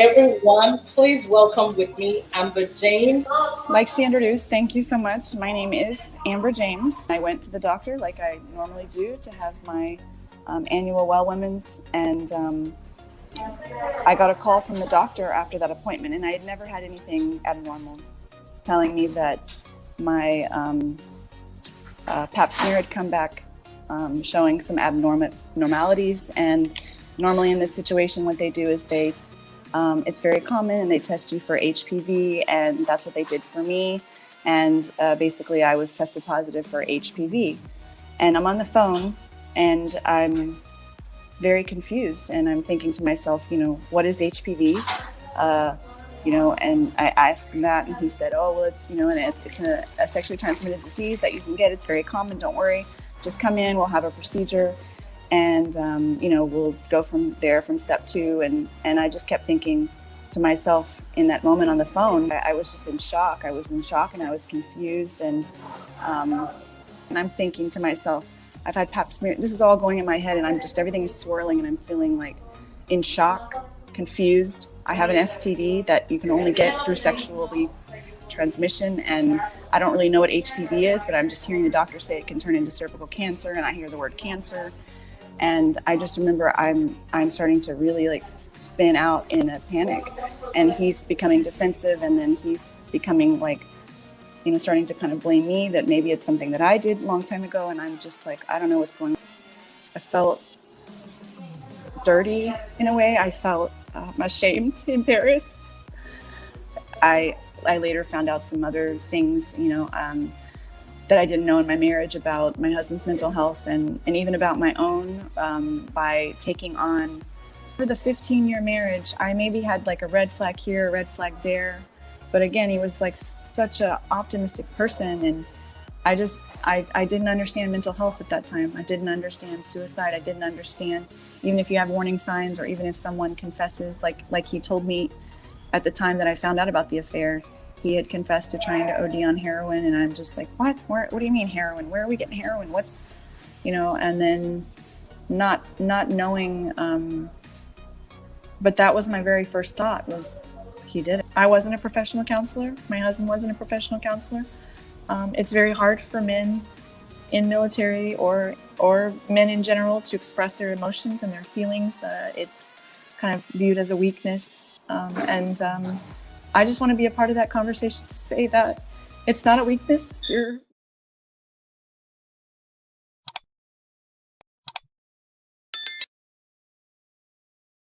everyone, please welcome with me Amber James. Like she introduced, thank you so much. My name is Amber James. I went to the doctor like I normally do to have my annual well women's, and I got a call from the doctor after that appointment, and I had never had anything abnormal, telling me that my pap smear had come back showing some abnormalities. And normally in this situation, what they do is it's very common, and they test you for HPV, and that's what they did for me. And basically I was tested positive for HPV. And I'm on the phone, and I'm very confused, and I'm thinking to myself, what is HPV? And I asked him that, and he said, oh, well, it's a sexually transmitted disease that you can get. It's very common. Don't worry. Just come in. We'll have a procedure, and, we'll go from there from step 2. And I just kept thinking to myself in that moment on the phone, I was just in shock. I was in shock, and I was confused. And I'm thinking to myself, I've had pap smear. This is all going in my head, and everything is swirling, and I'm feeling like in shock, confused. I have an STD that you can only get through sexually transmission, and I don't really know what HPV is, but I'm just hearing the doctor say it can turn into cervical cancer, and I hear the word cancer, and I just remember I'm starting to really spin out in a panic, and he's becoming defensive, and then he's becoming starting to kind of blame me that maybe it's something that I did a long time ago, and I'm just I don't know what's going on. I felt dirty in a way. I felt ashamed, embarrassed. I later found out some other things, that I didn't know in my marriage about my husband's mental health, and even about my own, by taking on. For the 15-year marriage, I maybe had a red flag here, a red flag there. But again, he was such an optimistic person, and I didn't understand mental health at that time. I didn't understand suicide. I didn't understand even if you have warning signs, or even if someone confesses, like he told me at the time that I found out about the affair. He had confessed to trying to OD on heroin, and I'm just like, what? What do you mean heroin? Where are we getting heroin? What's, and then not knowing. But that was my very first thought, was he did it. I wasn't a professional counselor. My husband wasn't a professional counselor. It's very hard for men in military or men in general to express their emotions and their feelings. It's kind of viewed as a weakness. I just want to be a part of that conversation to say that it's not a weakness. You're